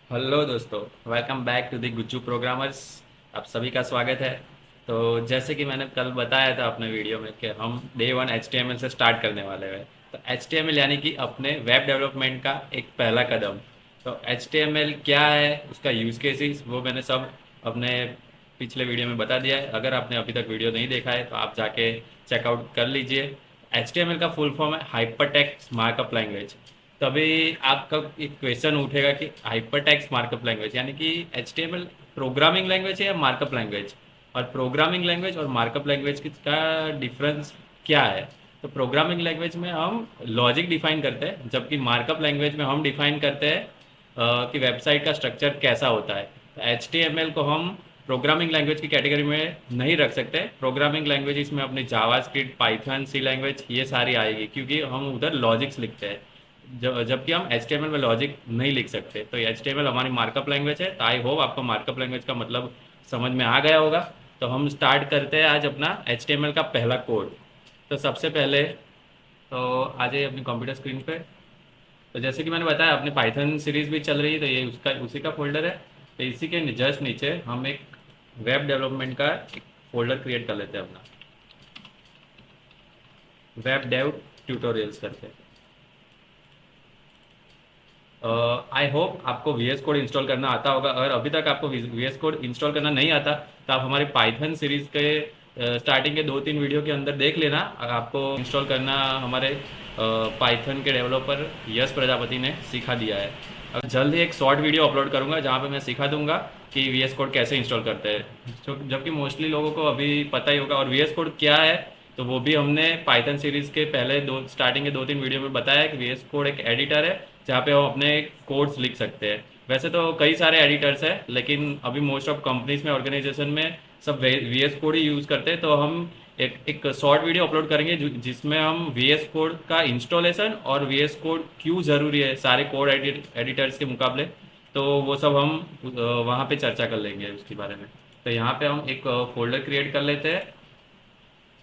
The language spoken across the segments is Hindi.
हेलो दोस्तों, welcome back to the Gujju programmers. आप सभी का स्वागत है। तो जैसे कि मैंने कल बताया था अपने वीडियो में कि हम डे वन HTML से स्टार्ट करने वाले हैं। तो HTML यानी कि अपने वेब डेवलपमेंट का एक पहला कदम। तो HTML क्या है, उसका यूज़ केसेस वो मैंने सब अपने पिछले वीडियो में बता दिया है। अगर आपने अभी तक वीडियो नहीं देखा है तो आप जाके चेकआउट कर लीजिए। HTML का फुल फॉर्म है हाइपर टेक्स्ट मार्कअप लैंग्वेज। तभी आपका एक क्वेश्चन उठेगा कि हाइपर टेक्स्ट मार्कअप लैंग्वेज यानी कि HTML प्रोग्रामिंग लैंग्वेज है या मार्कअप लैंग्वेज। और प्रोग्रामिंग लैंग्वेज और मार्कअप लैंग्वेज का डिफरेंस क्या है। तो प्रोग्रामिंग लैंग्वेज में हम लॉजिक डिफाइन करते हैं, जबकि मार्कअप लैंग्वेज में हम डिफाइन करते हैं कि वेबसाइट का स्ट्रक्चर कैसा होता है। तो HTML को हम प्रोग्रामिंग लैंग्वेज की कैटेगरी में नहीं रख सकते। प्रोग्रामिंग लैंग्वेज इसमें अपनी जावास्क्रिप्ट, पाइथन, सी लैंग्वेज ये सारी आएगी, क्योंकि हम उधर लॉजिक्स लिखते हैं। जबकि हम HTML में लॉजिक नहीं लिख सकते। तो ये HTML हमारी मार्कअप लैंग्वेज है। तो आई होप आपको मार्कअप लैंग्वेज का मतलब समझ में आ गया होगा। तो हम स्टार्ट करते हैं आज अपना HTML का पहला कोड। तो सबसे पहले तो आ जाइए अपनी कंप्यूटर स्क्रीन पे। तो जैसे कि मैंने बताया, अपनी पाइथन सीरीज भी चल रही है, तो ये उसका उसी का फोल्डर है। तो इसी के जस्ट नीचे हम एक वेब डेवलपमेंट का एक फोल्डर क्रिएट कर लेते हैं अपना, वेब डेव ट्यूटोरियल्स करके। आई होप आपको VS कोड इंस्टॉल करना आता होगा। अगर अभी तक आपको VS कोड इंस्टॉल करना नहीं आता तो आप हमारे पाइथन सीरीज के स्टार्टिंग के 2-3 वीडियो के अंदर देख लेना। आपको इंस्टॉल करना हमारे पाइथन के डेवलपर यश प्रजापति ने सिखा दिया है। अब जल्द ही एक शॉर्ट वीडियो अपलोड करूंगा जहाँ पे मैं सिखा दूंगा कि VS कोड कैसे इंस्टॉल करते हैं, जबकि मोस्टली लोगों को अभी पता ही होगा। और VS कोड क्या है तो वो भी हमने पाइथन सीरीज के पहले दो स्टार्टिंग के 2-3 वीडियो में बताया कि VS कोड एक एडिटर है जहाँ पे हम अपने कोड्स लिख सकते हैं। वैसे तो कई सारे एडिटर्स हैं, लेकिन अभी मोस्ट ऑफ कंपनीज में, ऑर्गेनाइजेशन में सब VS कोड ही यूज़ करते हैं। तो हम एक शॉर्ट वीडियो अपलोड करेंगे जिसमें हम VS कोड का इंस्टॉलेशन और VS कोड क्यों ज़रूरी है सारे कोड एडिटर्स के मुकाबले, तो वो सब हम वहाँ पे चर्चा कर लेंगे उसके बारे में। तो यहाँ पे हम एक फोल्डर क्रिएट कर लेते हैं।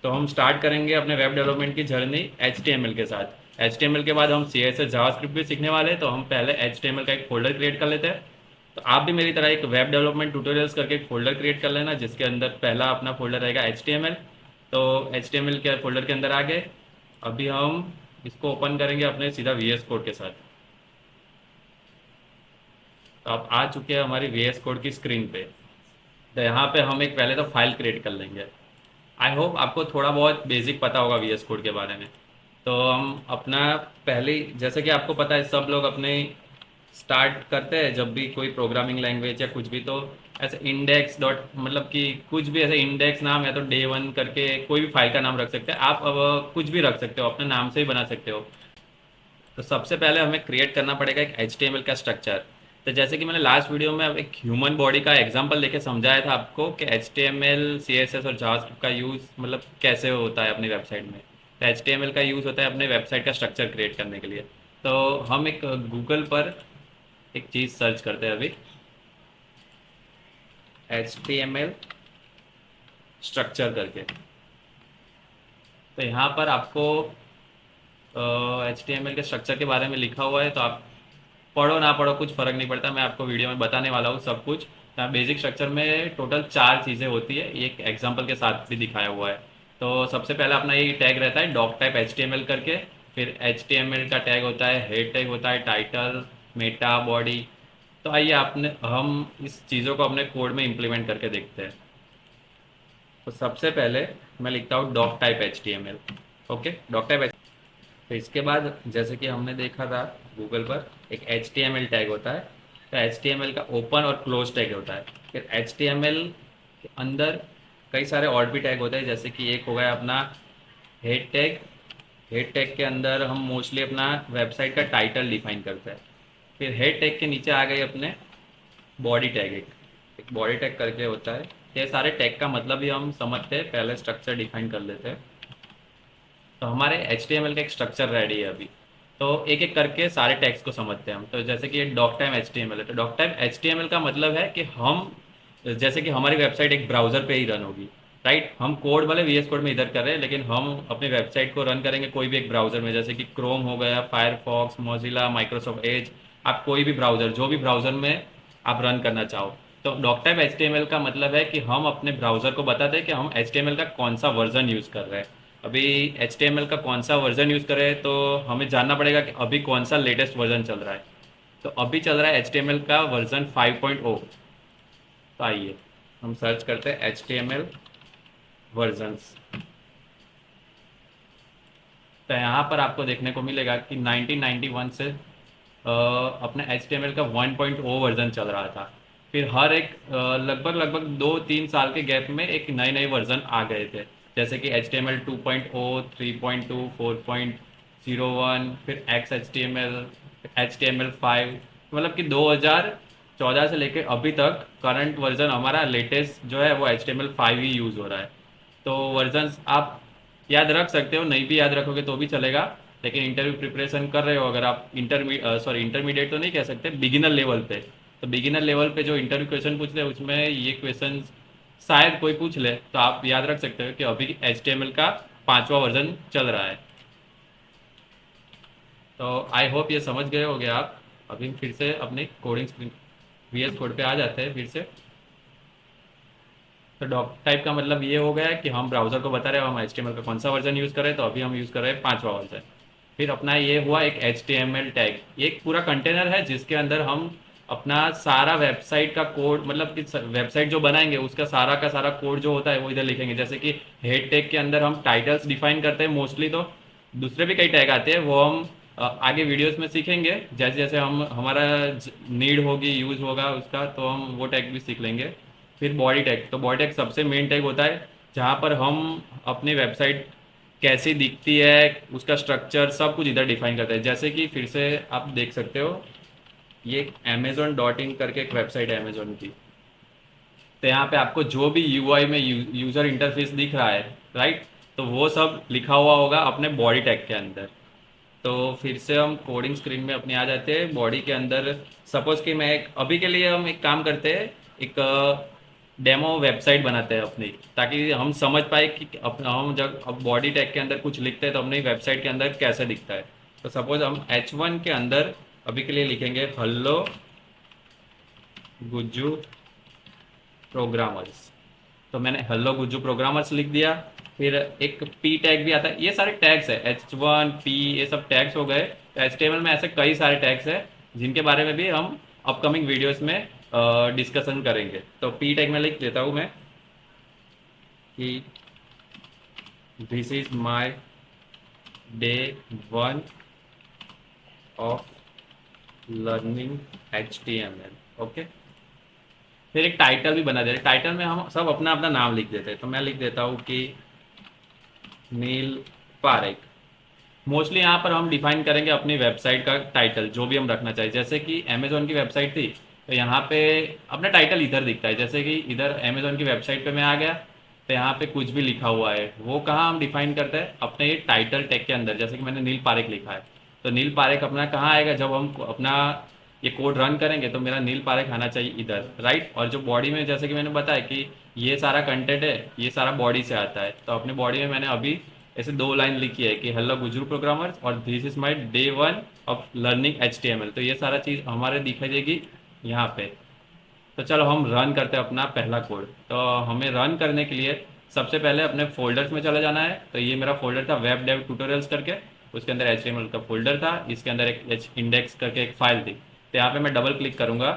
तो हम स्टार्ट करेंगे अपने वेब डेवलपमेंट की जर्नी HTML के साथ। HTML के बाद हम CSS जावास्क्रिप्ट भी सीखने वाले हैं, तो हम पहले HTML का एक फोल्डर क्रिएट कर लेते हैं। तो आप भी मेरी तरह एक वेब डेवलपमेंट ट्यूटोरियल्स करके एक फोल्डर क्रिएट कर लेना, जिसके अंदर पहला अपना फोल्डर रहेगा HTML। तो HTML के फोल्डर के अंदर आ गए। अभी हम इसको ओपन करेंगे अपने सीधा VS कोड के साथ। तो आप आ चुके हैं हमारी VS कोड की स्क्रीन पे। तो यहाँ पे हम एक पहले तो फाइल क्रिएट कर लेंगे। आई होप आपको थोड़ा बहुत बेसिक पता होगा VS कोड के बारे में। तो हम अपना पहले, जैसे कि आपको पता है, सब लोग अपने स्टार्ट करते हैं जब भी कोई प्रोग्रामिंग लैंग्वेज या कुछ भी, तो ऐसे इंडेक्स डॉट, मतलब कि कुछ भी ऐसे इंडेक्स नाम या तो डे वन करके कोई भी फाइल का नाम रख सकते हैं आप। अब कुछ भी रख सकते हो, अपने नाम से ही बना सकते हो। तो सबसे पहले हमें क्रिएट करना पड़ेगा एक HTML का स्ट्रक्चर। तो जैसे कि मैंने लास्ट वीडियो में अब एक ह्यूमन बॉडी का एग्जांपल लेके समझाया था आपको कि HTML, CSS और जावास्क्रिप्ट का यूज़ मतलब कैसे होता है अपनी वेबसाइट में। तो HTML का यूज़ होता है अपने वेबसाइट का स्ट्रक्चर क्रिएट करने के लिए। तो हम एक गूगल पर एक चीज़ सर्च करते हैं अभी, HTML स्ट्रक्चर करके। तो यहाँ पर आपको HTML के स्ट्रक्चर के बारे में लिखा हुआ है। तो आप पढ़ो ना पढ़ो कुछ फ़र्क नहीं पड़ता, मैं आपको वीडियो में बताने वाला हूँ सब कुछ। बेसिक स्ट्रक्चर में टोटल 4 चीज़ें होती है, ये एक एग्जांपल के साथ भी दिखाया हुआ है। तो सबसे पहला अपना ये टैग रहता है डॉक टाइप HTML करके। फिर HTML का टैग होता है, हेड टैग होता है, टाइटल, मेटा, बॉडी। तो आइए आपने हम इस चीज़ों को अपने कोड में इम्प्लीमेंट करके देखते हैं। तो सबसे पहले मैं लिखता हूँ doctype HTML। Okay, doctype. तो इसके बाद जैसे कि हमने देखा था गूगल पर, एक HTML टैग होता है। तो HTML का ओपन और क्लोज टैग होता है। फिर HTML के अंदर कई सारे और भी टैग होते हैं, जैसे कि एक हो गया अपना हेड टैग। हेड टैग के अंदर हम मोस्टली अपना वेबसाइट का टाइटल डिफाइन करते हैं। फिर हेड टैग के नीचे आ गए अपने बॉडी टैग। एक बॉडी टैग करके होता है। ये सारे टैग का मतलब भी हम समझते हैं, पहले स्ट्रक्चर डिफाइन कर लेते हैं। तो हमारे HTML का एक स्ट्रक्चर रेडी है अभी। तो एक एक करके सारे टैग्स को समझते हैं हम। तो जैसे कि ये डॉक टाइम HTML है, तो डॉक टाइम HTML का मतलब है कि हम, जैसे कि हमारी वेबसाइट एक ब्राउज़र पे ही रन होगी, राइट। हम कोड भले VS कोड में इधर कर रहे हैं, लेकिन हम अपनी वेबसाइट को रन करेंगे कोई भी एक ब्राउज़र में, जैसे कि क्रोम हो गया, फायरफॉक्स, मोजिला, माइक्रोसॉफ्ट एज। आप कोई भी ब्राउज़र, जो भी ब्राउज़र में आप रन करना चाहो। तो डॉक टाइप एचटीएमएल का मतलब है कि हम अपने ब्राउज़र को बताते हैं कि हम एचटीएमएल का कौन सा वर्जन यूज़ कर रहे हैं। अभी एचटीएमएल का कौन सा वर्जन यूज़ कर रहे हैं, तो हमें जानना पड़ेगा कि अभी कौन सा लेटेस्ट वर्जन चल रहा है। तो अभी चल रहा है एचटीएमएल का वर्जन 5.0। तो आइए हम सर्च करते हैं एचटीएमएल वर्जन्स। तो यहाँ पर आपको देखने को मिलेगा कि 1991 से अपने HTML का 1.0 वर्जन चल रहा था। फिर हर एक लगभग लगभग 2-3 साल के गैप में एक नए नए वर्जन आ गए थे, जैसे कि HTML 2.0, 3.2, 4.01, फिर XHTML, HTML5। मतलब कि 2014 से लेके अभी तक करंट वर्जन हमारा लेटेस्ट जो है वो HTML5 ही यूज़ हो रहा है। तो वर्जन्स आप याद रख सकते हो, नहीं भी याद रखोगे तो भी चलेगा। लेकिन इंटरव्यू प्रिपरेशन कर रहे हो अगर आप, इंटरमीडिएट तो नहीं कह सकते, बिगिनर लेवल पे, तो बिगिनर लेवल पे जो इंटरव्यू क्वेश्चन पूछते हैं उसमें ये क्वेश्चन शायद कोई पूछ ले, तो आप याद रख सकते हो कि अभी HTML का 5वां वर्जन चल रहा है। तो आई होप ये समझ गए होगे आप। अभी फिर से अपनी कोडिंग स्क्रीन VS कोड पे आ जाते हैं फिर से। तो डॉक टाइप का मतलब ये हो गया है कि हम ब्राउज़र को बता रहे हो हम HTML का कौन सा वर्जन यूज़ कर रहे हैं, तो अभी हम यूज़ कर रहे हैं 5वां वर्जन। फिर अपना ये हुआ एक HTML टैग, ये एक पूरा कंटेनर है जिसके अंदर हम अपना सारा वेबसाइट का कोड, मतलब कि वेबसाइट जो बनाएंगे उसका सारा का सारा कोड जो होता है वो इधर लिखेंगे। जैसे कि हेड टैग के अंदर हम टाइटल्स डिफाइन करते हैं मोस्टली, तो दूसरे भी कई टैग आते हैं वो हम आगे वीडियोस में सीखेंगे। जैसे जैसे हम हमारा नीड होगी, यूज़ होगा उसका, तो हम वो टैग भी सीख लेंगे। फिर बॉडी टैग, तो बॉडी टैग सबसे मेन टैग होता है जहाँ पर हम अपनी वेबसाइट कैसी दिखती है, उसका स्ट्रक्चर सब कुछ इधर डिफाइन करते हैं। जैसे कि फिर से आप देख सकते हो, ये Amazon.in करके एक वेबसाइट है अमेजोन की। तो यहाँ पे आपको जो भी UI में यूज़र इंटरफेस दिख रहा है, राइट, तो वो सब लिखा हुआ होगा अपने बॉडी टैग के अंदर। तो फिर से हम कोडिंग स्क्रीन में अपने आ जाते हैं। बॉडी के अंदर सपोज कि मैं एक, अभी के लिए हम एक काम करते हैं, एक डेमो वेबसाइट बनाते हैं अपनी, ताकि हम समझ पाए कि अपना हम जब अब बॉडी टैग के अंदर कुछ लिखते हैं तो अपनी वेबसाइट के अंदर कैसे दिखता है। तो सपोज हम H1 के अंदर अभी के लिए लिखेंगे हेलो गुज्जू प्रोग्रामर्स। तो मैंने हेलो गुज्जू प्रोग्रामर्स लिख दिया। फिर एक पी टैग भी आता है, ये सारे टैग्स है, H1 P, ये सब टैग्स हो गए। तो HTML में ऐसे कई सारे टैग्स है जिनके बारे में भी हम अपकमिंग वीडियोस में डिस्कशन करेंगे। तो पी टैग में लिख देता हूँ मैं कि this is my day 1 of learning HTML। Okay, फिर एक टाइटल भी बना देते हैं। टाइटल में हम सब अपना अपना नाम लिख देते हैं। तो मैं लिख देता हूँ कि नील पारेख। मोस्टली यहाँ पर हम डिफाइन करेंगे अपनी वेबसाइट का टाइटल, जो भी हम रखना चाहिए। जैसे कि अमेजोन की वेबसाइट थी, तो यहाँ पे अपना टाइटल इधर दिखता है। जैसे कि इधर अमेजोन की वेबसाइट पे मैं आ गया, तो यहाँ पे कुछ भी लिखा हुआ है वो कहाँ हम डिफाइन करते हैं, अपने ये टाइटल टैग के अंदर। जैसे कि मैंने नील पारेख लिखा है, तो नील पारेख अपना कहाँ आएगा, जब हम अपना ये कोड रन करेंगे तो मेरा नील पारेख आना चाहिए इधर, राइट। और जो बॉडी में, जैसे कि मैंने बताया कि ये सारा कंटेंट है, ये सारा बॉडी से आता है। तो अपने बॉडी में मैंने अभी ऐसे 2 लाइन लिखी है कि हेलो गुजरू प्रोग्रामर्स और this is my day 1 of learning HTML। तो ये सारा चीज़ हमारे दिखाई देगी यहाँ पे। तो चलो हम रन करते हैं अपना पहला कोड। तो हमें रन करने के लिए सबसे पहले अपने फोल्डर्स में चले जाना है। तो ये मेरा फोल्डर था वेब डेव ट्यूटोरियल्स करके, उसके अंदर HTML का फोल्डर था, इसके अंदर एक इंडेक्स करके एक फाइल थी। तो यहाँ पे मैं डबल क्लिक करूँगा,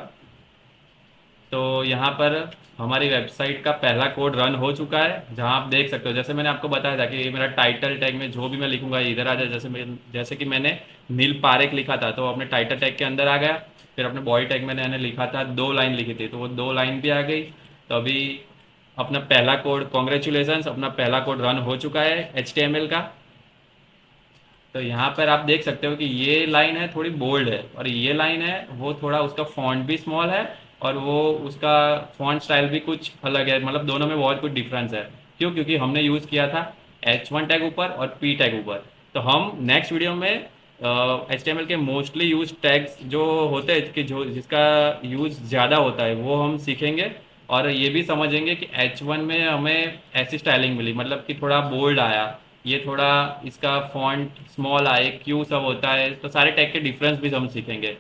तो यहाँ पर हमारी वेबसाइट का पहला कोड रन हो चुका है, जहाँ आप देख सकते हो। जैसे मैंने आपको बताया था कि ये मेरा टाइटल टैग में जो भी मैं लिखूंगा ये इधर आ जाए। जैसे कि मैंने नील पारेख लिखा था तो अपने टाइटल टैग के अंदर आ गया। फिर अपने बॉडी टैग में मैंने लिखा था 2 लाइन लिखी थी, तो वो 2 लाइन भी आ गई। तो अभी अपना पहला कोड, कॉन्ग्रेचुलेसन्स, अपना पहला कोड रन हो चुका है HTML का। तो यहाँ पर आप देख सकते हो कि ये लाइन है थोड़ी बोल्ड है, और ये लाइन है वो थोड़ा, उसका फॉन्ट भी स्मॉल है, और वो उसका फॉन्ट स्टाइल भी कुछ अलग है। मतलब दोनों में बहुत कुछ डिफरेंस है। क्यों? क्योंकि हमने यूज़ किया था H1 टैग ऊपर और P टैग ऊपर। तो हम नेक्स्ट वीडियो में HTML के मोस्टली यूज टैग्स जो होते हैं, कि जो जिसका यूज़ ज़्यादा होता है वो हम सीखेंगे। और ये भी समझेंगे कि H1 में हमें ऐसी स्टाइलिंग मिली, मतलब कि थोड़ा बोल्ड आया, ये थोड़ा इसका फॉन्ट स्मॉल आए, क्यों सब होता है। तो सारे टैग के डिफरेंस भी हम सीखेंगे।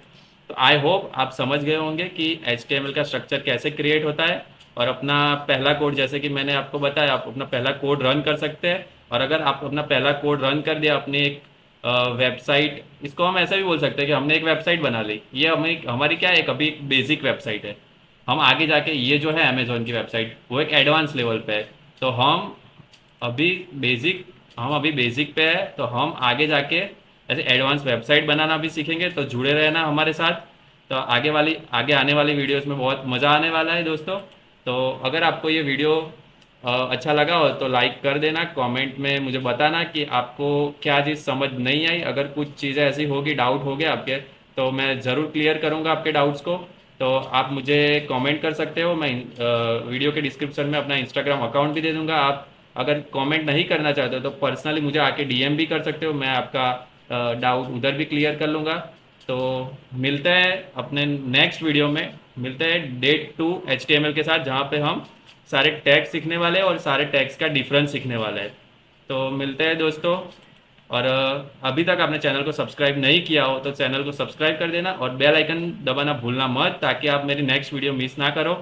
तो आई होप आप समझ गए होंगे कि HTML का स्ट्रक्चर कैसे क्रिएट होता है। और अपना पहला कोड, जैसे कि मैंने आपको बताया, आप अपना पहला कोड रन कर सकते हैं। और अगर आप अपना पहला कोड रन कर दिया अपनी एक वेबसाइट, इसको हम ऐसा भी बोल सकते हैं कि हमने एक वेबसाइट बना ली। ये हमें हमारी क्या है, एक अभी एक बेसिक वेबसाइट है। हम आगे जाके ये जो है अमेजोन की वेबसाइट, वो एक एडवांस लेवल पे है। तो अभी बेसिक हम अभी बेसिक पे है, तो हम आगे जाके ऐसे एडवांस वेबसाइट बनाना भी सीखेंगे। तो जुड़े रहना हमारे साथ। तो आगे आने वाली वीडियोस में बहुत मज़ा आने वाला है दोस्तों। तो अगर आपको ये वीडियो अच्छा लगा हो तो लाइक कर देना। कमेंट में मुझे बताना कि आपको क्या चीज़ समझ नहीं आई। अगर कुछ चीज़ें ऐसी होगी, डाउट हो गया आपके, तो मैं ज़रूर क्लियर करूँगा आपके डाउट्स को। तो आप मुझे कमेंट कर सकते हो। मैं वीडियो के डिस्क्रिप्शन में अपना इंस्टाग्राम अकाउंट भी दे दूँगा। आप अगर कमेंट नहीं करना चाहते हो तो पर्सनली मुझे आके डीएम भी कर सकते हो। मैं आपका डाउट उधर भी क्लियर कर लूँगा। तो मिलते हैं अपने नेक्स्ट वीडियो में। मिलते हैं डे 2 HTML के साथ, जहाँ पे हम सारे टैग्स सीखने वाले हैं और सारे टैग्स का डिफरेंस सीखने वाले हैं। तो मिलते हैं दोस्तों। और अभी तक आपने चैनल को सब्सक्राइब नहीं किया हो तो चैनल को सब्सक्राइब कर देना और बेल आइकन दबाना भूलना मत, ताकि आप मेरी नेक्स्ट वीडियो मिस ना करो।